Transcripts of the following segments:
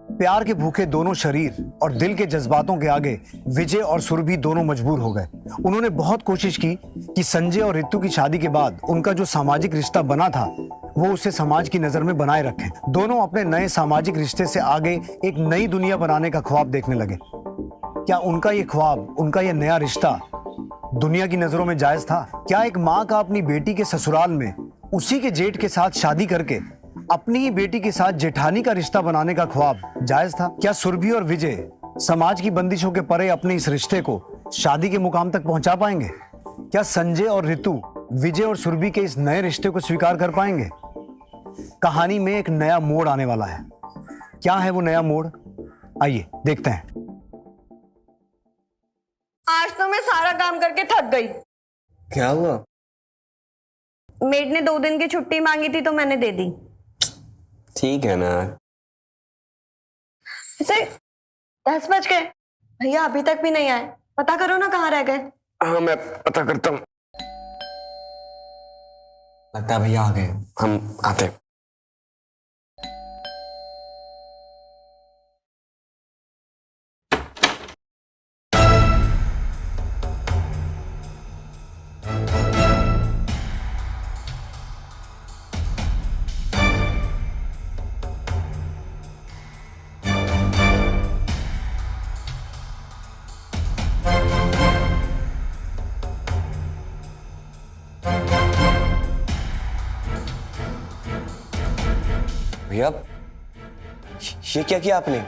प्यार के भूखे दोनों शरीर और दिल के जज्बातों के आगे विजय और सुरभि दोनों मजबूर हो गए। उन्होंने बहुत कोशिश की कि संजय और ऋतु की शादी के बाद उनका जो सामाजिक रिश्ता बना था वो उसे समाज की नजर में बनाए रखें। दोनों अपने नए सामाजिक रिश्ते से आगे एक नई दुनिया बनाने का ख्वाब देखने लगे। क्या उनका ये ख्वाब, उनका ये नया रिश्ता दुनिया की नजरों में जायज था? क्या एक माँ का अपनी बेटी के ससुराल में उसी के जेठ के साथ शादी करके अपनी ही बेटी के साथ जेठानी का रिश्ता बनाने का ख्वाब जायज था? क्या सुरभि और विजय समाज की बंदिशों के परे अपने इस रिश्ते को शादी के मुकाम तक पहुंचा पाएंगे? क्या संजय और ऋतु विजय और सुरभि के इस नए रिश्ते को स्वीकार कर पाएंगे? कहानी में एक नया मोड़ आने वाला है। क्या है वो नया मोड़? आइए देखते हैं। आज तो मैं सारा काम करके थक गई। क्या हुआ? मेड ने 2 दिन की छुट्टी मांगी थी तो मैंने दे दी। ठीक है ना। इसे 10 बज गए, भैया अभी तक भी नहीं आए। पता करो ना कहाँ रह गए। हाँ मैं पता करता हूँ। लगता है भैया आ गए, हम आते हैं। भैया ये क्या किया आपने?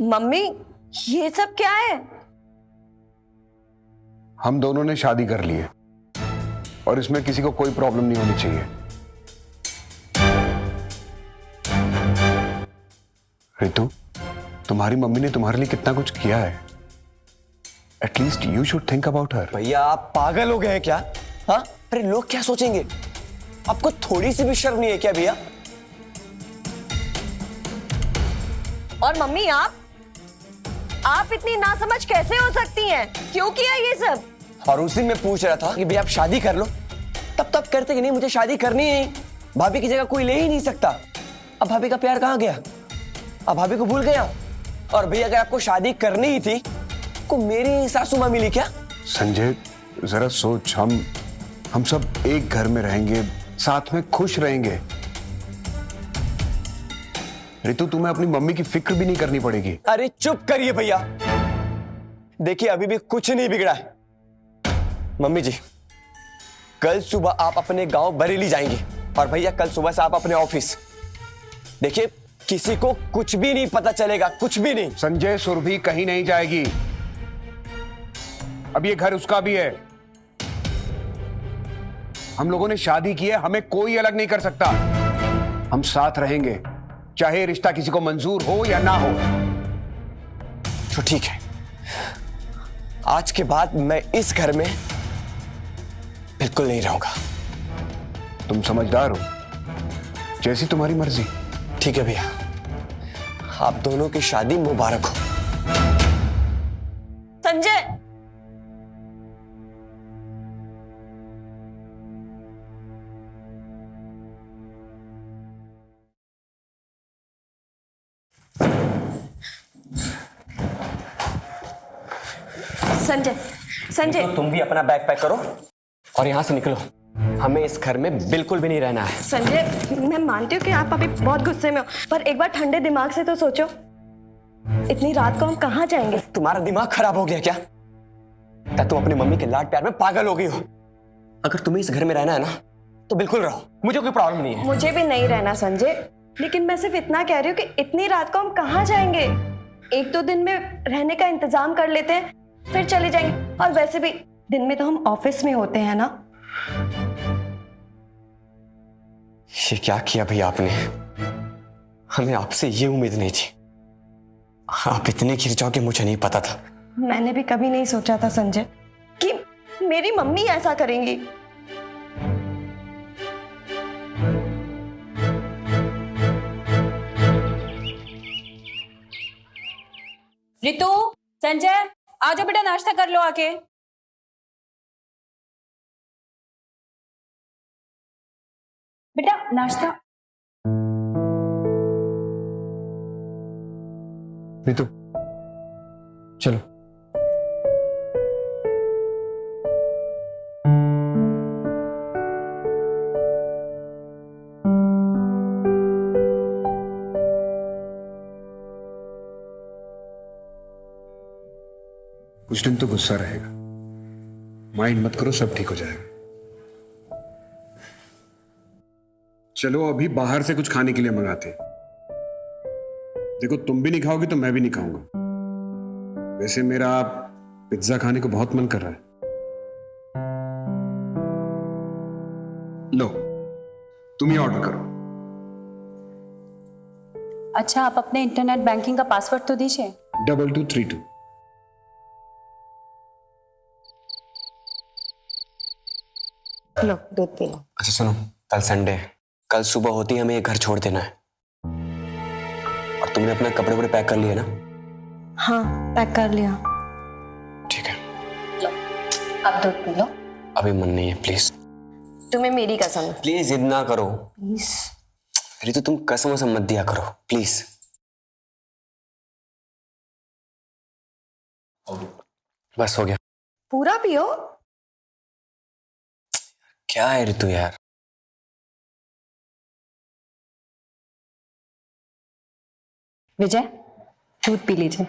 मम्मी ये सब क्या है? हम दोनों ने शादी कर ली है और इसमें किसी को कोई प्रॉब्लम नहीं होनी चाहिए। रितु, तुम्हारी मम्मी ने तुम्हारे लिए कितना कुछ किया है। At least you should think about her. भैया आप पागल हो गए हैं क्या? हाँ, अरे लोग क्या सोचेंगे? आपको थोड़ी सी भी शर्म नहीं है क्या भैया? और मम्मी आप इतनी नासमझ कैसे हो सकती हैं? क्यों किया ये सब? और उसी में पूछ रहा था कि भैया आप शादी कर लो, तब करते कि नहीं मुझे शादी करनी है। भाभी की जगह कोई ले ही नहीं सकता। अब भाभी का प्यार कहाँ गया? अब भाभी को भूल गया? और भैया अगर आपको शादी करनी ही थी को मेरी सासू माँ मिली क्या? संजय जरा सोच, हम सब एक घर में रहेंगे, साथ में खुश रहेंगे। रितु, तुम्हें अपनी मम्मी की फिक्र भी नहीं करनी पड़ेगी। अरे चुप करिए भैया। देखिए अभी भी कुछ नहीं बिगड़ा है। मम्मी जी, कल सुबह आप अपने गांव बरेली जाएंगे और भैया कल सुबह से आप अपने ऑफिस। देखिए किसी को कुछ भी नहीं पता चलेगा, कुछ भी नहीं। संजय, सुरभि कहीं नहीं जाएगी। अब ये घर उसका भी है। हम लोगों ने शादी की है, हमें कोई अलग नहीं कर सकता। हम साथ रहेंगे, चाहे रिश्ता किसी को मंजूर हो या ना हो। तो ठीक है, आज के बाद मैं इस घर में बिल्कुल नहीं रहूंगा। तुम समझदार हो, जैसी तुम्हारी मर्जी। ठीक है भैया, आप दोनों की शादी मुबारक हो। संजय, संजय तो तुम भी अपना बैग पैक करो और यहां से निकलो। हमें इस घर में बिल्कुल भी नहीं रहना है। संजय, मैं मानती हूँ कि आप अभी बहुत गुस्से में हो, पर एक बार ठंडे दिमाग से तो सोचो। इतनी रात को हम कहाँ जाएंगे? तुम्हारा दिमाग खराब हो गया क्या? क्या तुम अपनी मम्मी के लाड प्यार में पागल हो गई हो? अगर तुम्हें इस घर में रहना है ना तो बिल्कुल रहो, मुझे कोई प्रॉब्लम नहीं है। मुझे भी नहीं रहना संजय, लेकिन मैं सिर्फ इतना कह रही हूँ कि इतनी रात को हम कहाँ जाएंगे? 1-2 दिन में रहने का इंतजाम कर लेते हैं, फिर चले जाएंगे। और वैसे भी दिन में तो हम ऑफिस में होते हैं ना। ये क्या किया भैया आपने? हमें आपसे ये उम्मीद नहीं थी। आप इतने गिर जाओगे मुझे नहीं पता था। मैंने भी कभी नहीं सोचा था संजय कि मेरी मम्मी ऐसा करेंगी। रितु, संजय, आ जाओ बेटा, नाश्ता कर लो आके। बेटा नाश्ता। रितु, चलो। कुछ दिन तो गुस्सा रहेगा, माइंड मत करो, सब ठीक हो जाएगा। चलो अभी बाहर से कुछ खाने के लिए मंगाते हैं। देखो तुम भी नहीं खाओगे तो मैं भी नहीं खाऊंगा। वैसे मेरा पिज्जा खाने को बहुत मन कर रहा है। लो तुम ही ऑर्डर करो। अच्छा, आप अपने इंटरनेट बैंकिंग का पासवर्ड तो दीजिए। 2232। लो दूध पी लो। अच्छा सुनो, कल संडे है, कल सुबह होती हमें ये घर छोड़ देना है। और तुमने अपना कपड़े वपड़े पैक कर लिए ना? हाँ पैक कर लिया। ठीक है। लो अब दूध पी लो। अभी मन नहीं है, प्लीज तुम्हें मेरी कसम है। प्लीज जिद ना करो। प्लीज। रितु तुम कसम वसम मत दिया करो प्लीज। बस हो गया। पूरा पियो। क्या है रितु यार। विजय, दूध पी लीजिए।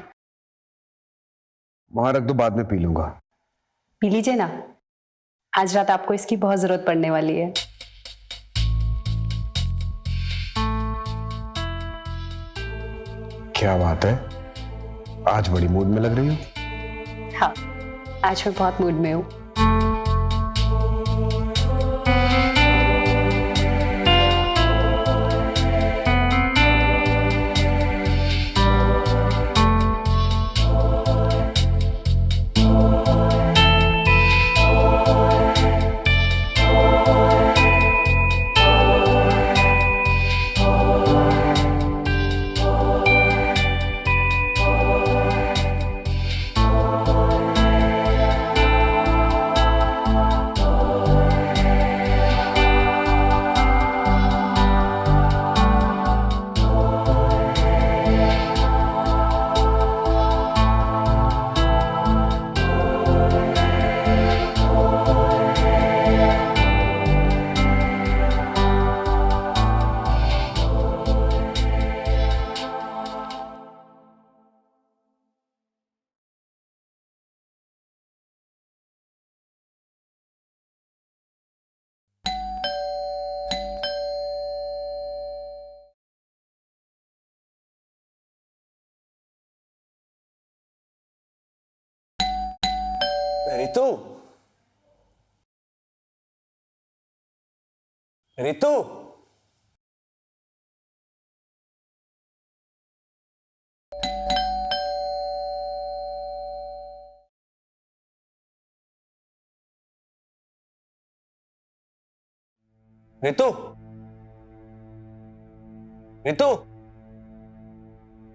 वहां रख दो, बाद में पी लूंगा। पी लीजिए ना, आज रात आपको इसकी बहुत जरूरत पड़ने वाली है। क्या बात है, आज बड़ी मूड में लग रही हो। हाँ, आज मैं बहुत मूड में हूँ। रितु, रितु, रितु, रितु,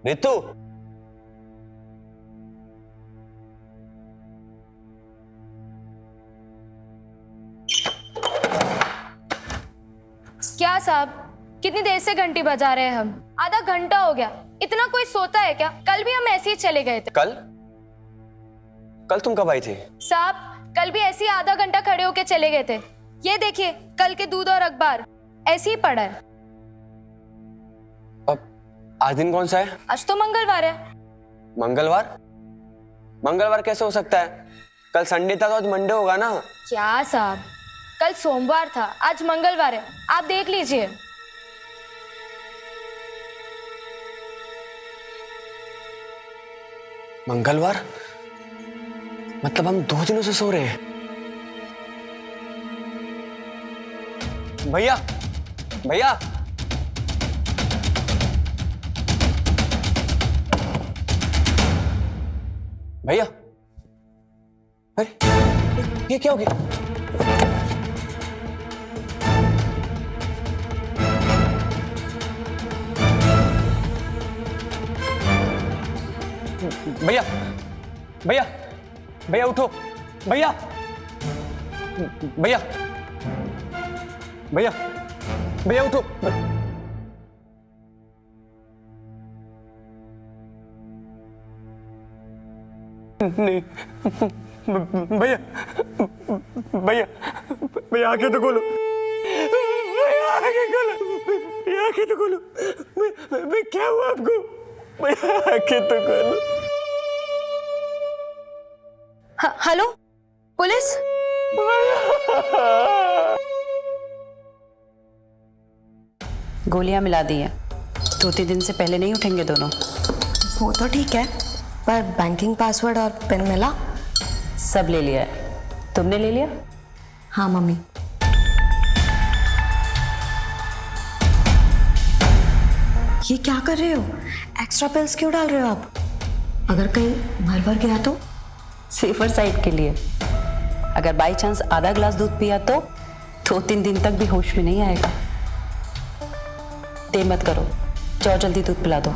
रितु। क्या साहब, कितनी देर से घंटी बजा रहे हैं हम? आधा घंटा हो गया। इतना कोई सोता है क्या? कल भी हम ऐसे ही चले गए थे। कल? कल तुम कब आई थी? साहब, कल भी ऐसे ही आधा घंटा खड़े होके चले गए थे। ये देखिए, कल के दूध और अखबार ऐसे ही पड़ा है। अब आज दिन कौन सा है? आज तो मंगलवार है। मंगलवार? मंगलवार कैसे हो सकता है? कल संडे था तो आज मंडे होगा ना। क्या साहब, कल सोमवार था, आज मंगलवार है। आप देख लीजिए। मंगलवार? मतलब हम 2 दिनों से सो रहे हैं। भैया, भैया, भैया, अरे ये क्या हो गया? भैया भैया भैया उठो भैया भैया भैया भैया उठो नहीं भैया भैया भैया आंखें तो खोलो भैया आंखें खोलो भैया आंखें तो खोलो मैं क्या हुआ आपको भैया आंखें तो खोलो हेलो पुलिस। गोलियां मिला दी हैं, 2-3 दिन से पहले नहीं उठेंगे दोनों। वो तो ठीक है, पर बैंकिंग पासवर्ड और पिन मिला? सब ले लिया है। तुमने ले लिया? हाँ मम्मी। ये क्या कर रहे हो? एक्स्ट्रा पिल्स क्यों डाल रहे हो आप? अगर कहीं भर गया तो? सेफर साइड के लिए। अगर बाई चांस आधा ग्लास दूध पिया तो 2-3 दिन तक भी होश में नहीं आएगा। देर मत करो, जाओ जल्दी दूध पिला दो।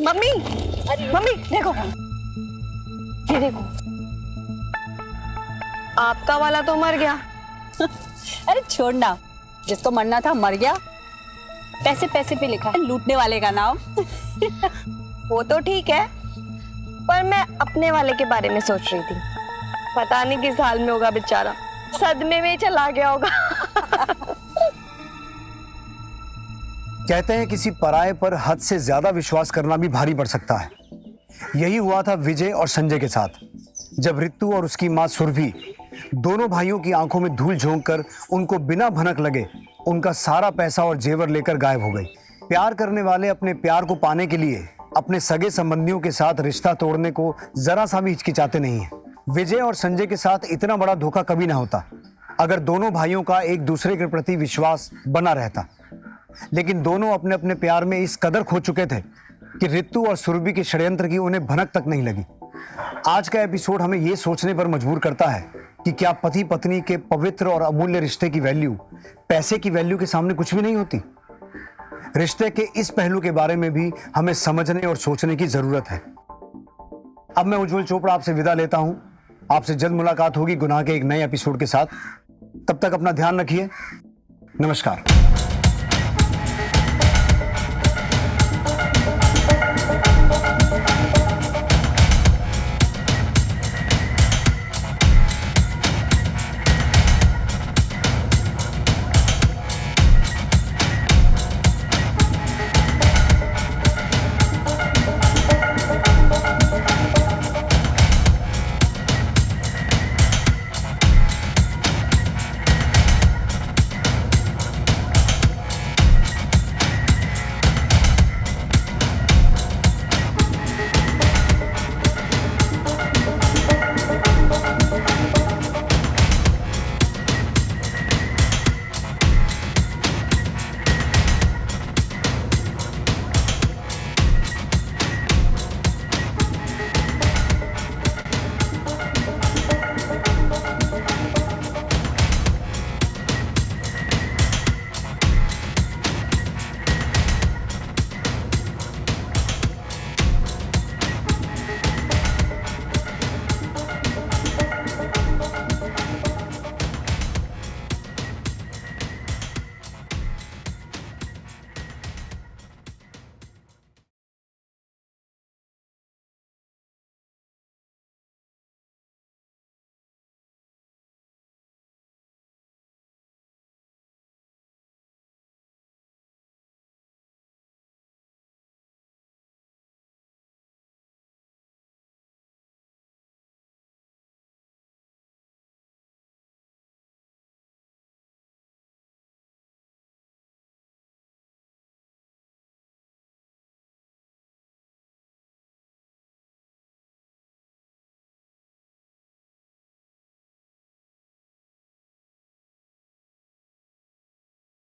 मम्मी, मम्मी देखो, ये देखो, आपका वाला तो मर गया। अरे छोड़ना, जिसको मरना था मर गया। पैसे पैसे पे लिखा है लूटने वाले का नाम। वो तो ठीक है, पर मैं अपने वाले के बारे में सोच रही थी। पता नहीं किस हाल में होगा बेचारा, सदमे में चला गया होगा। कहते हैं किसी पराये पर हद से ज्यादा विश्वास करना भी भारी पड़ सकता है। यही हुआ था विजय और संजय के साथ, जब रितु और उसकी मां सुरभि दोनों भाइयों की आंखों में धूल झोंक कर उनको बिना भनक लगे उनका सारा पैसा और जेवर लेकर गायब हो गई। प्यार करने वाले अपने प्यार को पाने के लिए अपने सगे संबंधियों के साथ रिश्ता तोड़ने को जरा सा भी हिचकिचाते नहीं है। विजय और संजय के साथ इतना बड़ा धोखा कभी ना होता अगर दोनों भाइयों का एक दूसरे के प्रति विश्वास बना रहता, लेकिन दोनों अपने अपने प्यार में इस कदर खो चुके थे कि रितु और सुरभि के षड्यंत्र की उन्हें भनक तक नहीं लगी। आज का एपिसोड हमें यह सोचने पर मजबूर करता है कि क्या पति पत्नी के पवित्र और अमूल्य रिश्ते की वैल्यू पैसे की वैल्यू के सामने कुछ भी नहीं होती। रिश्ते के इस पहलू के बारे में भी हमें समझने और सोचने की जरूरत है। अब मैं उज्जवल चोपड़ा आपसे विदा लेता हूं। आपसे जल्द मुलाकात होगी गुनाह के एक नए एपिसोड के साथ। तब तक अपना ध्यान रखिए। नमस्कार।